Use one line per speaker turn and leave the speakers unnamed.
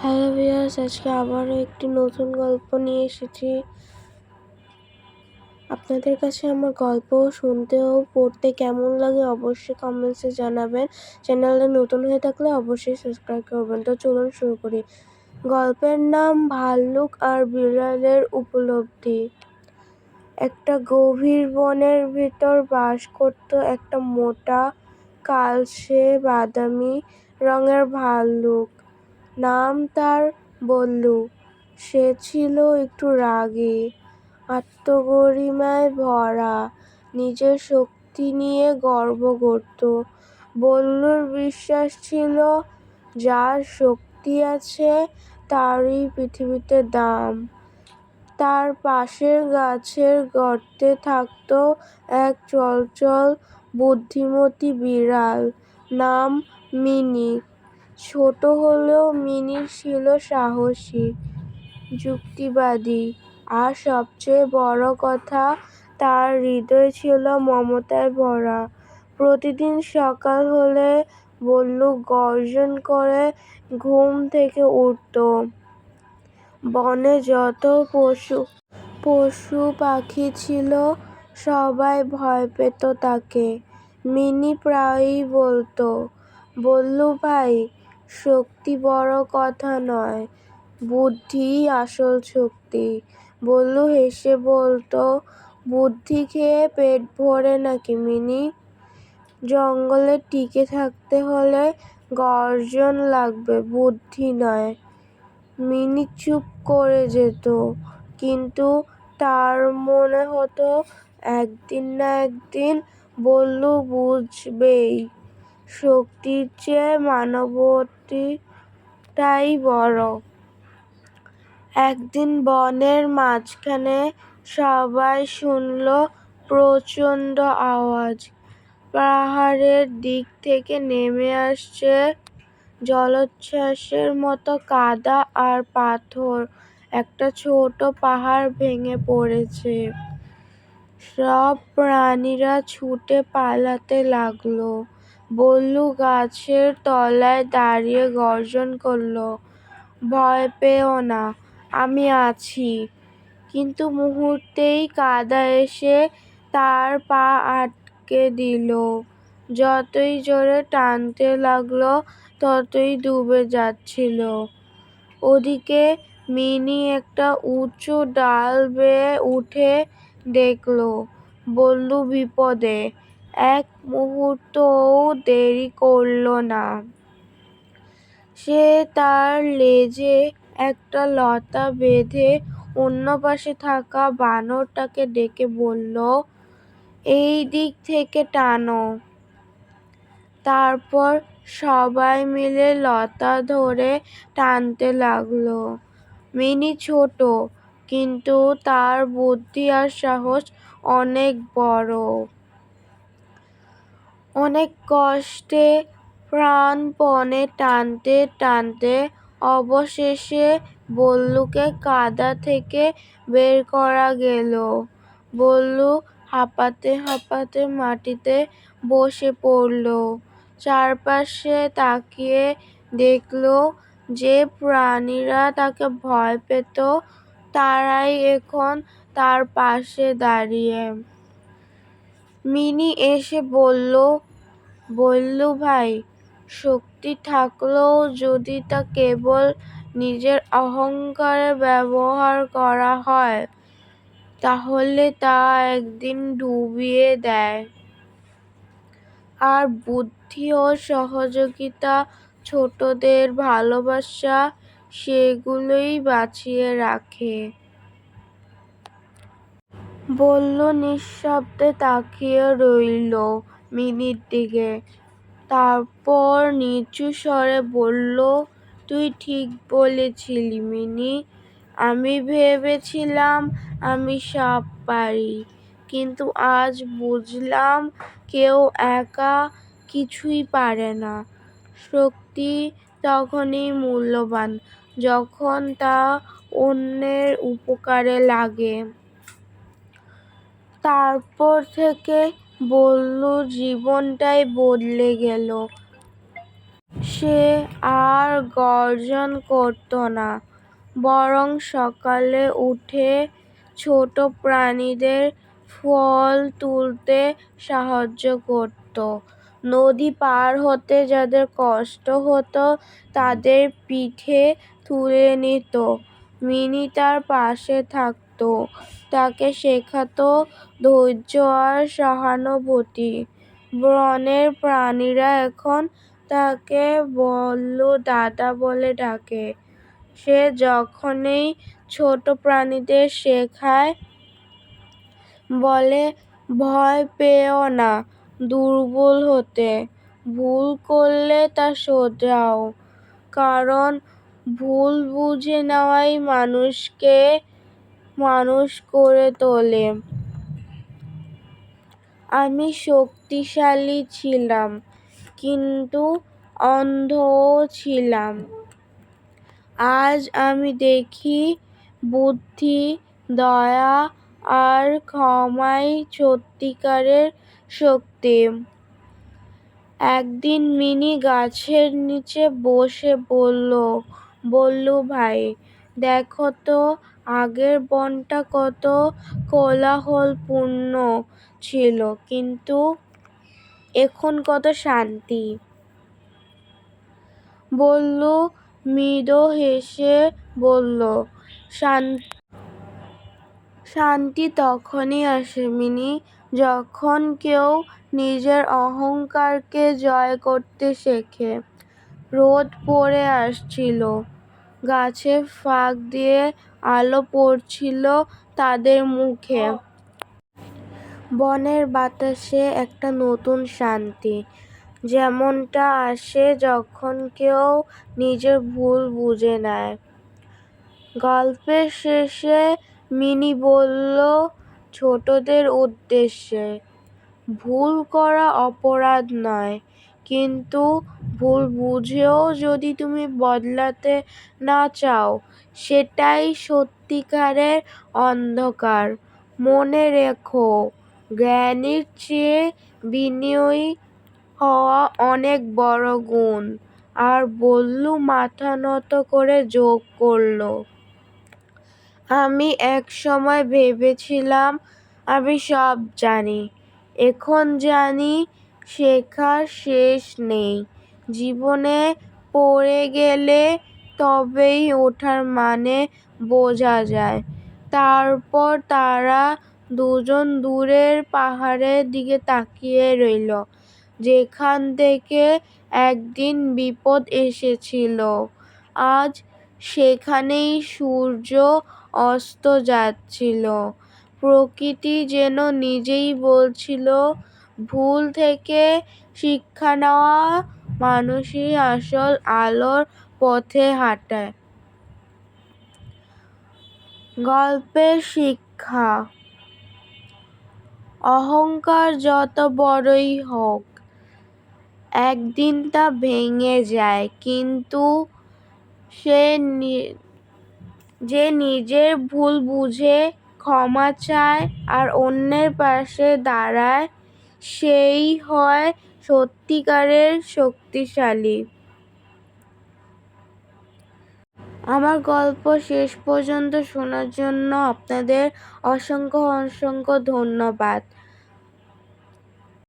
Hello viewers, আজকে আবারও একটি নতুন গল্প নিয়ে এসেছি। আপনাদের কাছে আমার গল্প শুনতে ও পড়তে কেমন লাগে অবশ্যই কমেন্টসে জানাবেন। চ্যানেলে নতুন হয়ে থাকলে অবশ্যই সাবস্ক্রাইব করবেন। তো চলুন শুরু করি। গল্পের নাম ভাল্লুক আর বিড়ালের উপলব্ধি। একটা গভীর বনের ভিতর বাস করত একটা মোটা, কালচে বাদামি রঙের ভাল্লুক। নাম তার বল্লু। সে ছিল একটু রাগী, আত্মগরিমায় ভরা, নিজের শক্তি নিয়ে গর্ব করত। বল্লুর বিশ্বাস ছিল, যার শক্তি আছে তারই পৃথিবীতে দাম। তার পাশের গাছের গর্তে থাকত এক চঞ্চল বুদ্ধিমতী বিড়াল, নাম মিনি। ছোট হলেও মিনি ছিল সাহসী, যুক্তিবাদী, আর সবচেয়ে বড় কথা, তার হৃদয় ছিল মমতায় ভরা। প্রতিদিন সকাল হলে বল্লু গর্জন করে ঘুম থেকে উঠত। বনে যত পশু পাখি ছিল সবাই ভয় পেত তাকে। মিনি প্রায়ই বলতো, বল্লু ভাই, শক্তি বড় কথা নয়, বুদ্ধিই আসল শক্তি। বল্লু হেসে বলতো, বুদ্ধি খেয়ে পেট ভরে নাকি মিনি? জঙ্গলে টিকে থাকতে হলে গর্জন লাগবে, বুদ্ধি নয়। মিনি চুপ করে যেত, কিন্তু তার মনে হতো একদিন না একদিন বল্লু বুঝবেই, শক্তির চেয়ে মানবতাই বড়। একদিন বনের মাঝখানে সবাই শুনল প্রচণ্ড আওয়াজ। পাহাড়ের দিক থেকে নেমে আসছে জলোচ্ছ্বাসের মতো কাদা আর পাথর। একটা ছোট পাহাড় ভেঙে পড়েছে। সব প্রাণীরা ছুটে পালাতে লাগলো। বল্লু গাছের তলায় দাঁড়িয়ে গর্জন করলো, ভয় পেও না, আমি আছি। কিন্তু মুহূর্তেই কাদা এসে তার পা আটকে দিল। যতই জোরে টানতে লাগলো ততই ডুবে যাচ্ছিল। ওদিকে মিনি একটা উঁচু ডাল বেয়ে উঠে দেখল বল্লু বিপদে। এক মুহূর্তও দেরি করল না। সে তার লেজে একটা লতা বেঁধে অন্য পাশে থাকা বানরটাকে ডেকে বলল, এই দিক থেকে টানো। তারপর সবাই মিলে লতা ধরে টানতে লাগলো। মিনি ছোট, কিন্তু তার বুদ্ধি আর সাহস অনেক বড়। অনেক কষ্টে প্রাণপণে টানতে টানতে অবশেষে বল্লুকে কাদা থেকে বের করা গেল। বল্লু হাঁপাতে হাঁপাতে মাটিতে বসে পড়ল। চারপাশে তাকিয়ে দেখল যে প্রাণীরা তাকে ভয় পেত তারাই এখন তার পাশে দাঁড়িয়ে। মিনি এসে বলল, বল্লু ভাই, শক্তি থাকলেও যদি তা কেবল নিজের অহংকারে ব্যবহার করা হয়, তাহলে তা একদিন ডুবিয়ে দেয়। আর বুদ্ধি ও সহযোগিতা, ছোটদের ভালোবাসা, সেগুলোই বাঁচিয়ে রাখে। বল্লু নিঃশব্দে তাকিয়ে রইল মিনির দিকে। তারপর নিচু স্বরে বলল, তুই ঠিক বলেছিলি মিনি। আমি ভেবেছিলাম আমি সব পারি, কিন্তু আজ বুঝলাম কেউ একা কিছুই পারে না। শক্তি তখনই মূল্যবান যখন তা অন্যের উপকারে লাগে। তারপর থেকে বল্লুর জীবনটাই বদলে গেল। সে আর গর্জন করত না, বরং সকালে উঠে ছোট প্রাণীদের ফল তুলতে সাহায্য করত। নদী পার হতে যাদের কষ্ট হতো তাদের পিঠে তুলে নিত। মিনি তার পাশে থাকতো, তাকে শেখাতো ধৈর্য আর সহানুভূতি। বনের প্রাণীরা এখন তাকে বল্লু দাদা বলে ডাকে। সে যখনই ছোট প্রাণীদের শেখায়, বলে ভয় পেও না দুর্বল হতে, ভুল করলে তা শোধরাও, কারণ ভুল বুঝে নেওয়াই মানুষকে মানুষ করে তোলে। আমি শক্তিশালী ছিলাম, কিন্তু অন্ধও ছিলাম। আজ আমি দেখি বুদ্ধি, দয়া আর ক্ষমাই সত্যিকারের শক্তি। একদিন মিনি গাছের নিচে বসে বলল, বল্লু ভাই, দেখো তো আগের বনটা কত কোলাহলপূর্ণ ছিল, কিন্তু এখন কত শান্তি। বল্লু মৃদু হেসে বলল, শান্তি তখনই আসে মিনি, যখন কেউ নিজের অহংকারকে জয় করতে শেখে। রোদ পড়ে আসছিল, গাছের ফাঁক দিয়ে আলো পড়ছিল তাদের মুখে। বনের বাতাসে একটা নতুন শান্তি, যেমনটা আসে যখন কেউ নিজের ভুল বুঝে নেয়। গল্পের শেষে মিনি বলল ছোটদের উদ্দেশ্যে, ভুল করা অপরাধ নয়, কিন্তু ভুল বুঝেও যদি তুমি বদলাতে না চাও, সেটাই সত্যিকারের অন্ধকার। মনে রেখো, জ্ঞানীর চেয়ে বিনয়ী হওয়া অনেক বড় গুণ। আর বল্লু মাথা নত করে যোগ করল, আমি একসময় ভেবেছিলাম আমি সব জানি, এখন জানি শেখার শেষ নেই। জীবনে পড়ে গেলে তবেই ওঠার মানে বোঝা যায়। তারপর তারা দুজন দূরের পাহাড়ের দিকে তাকিয়ে রইল, যেখান থেকে একদিন বিপদ এসেছিল। আজ সেখানেই সূর্য অস্ত যাচ্ছিল। প্রকৃতি যেন নিজেই বলছিল, ভুল থেকে শিক্ষা নেওয়া মানুষই আসল আলোর পথে হাঁটে। গল্পের শিক্ষা, অহংকার যত বড়ই হোক, একদিন তা ভেঙে যায়, কিন্তু যে নিজের ভুল বুঝে ক্ষমা চায় আর অন্যের পাশে দাঁড়ায়, সেই হয় সত্যিকারের শক্তিশালী। আমার গল্প শেষ পর্যন্ত শোনার জন্য আপনাদের অসংখ্য অসংখ্য ধন্যবাদ।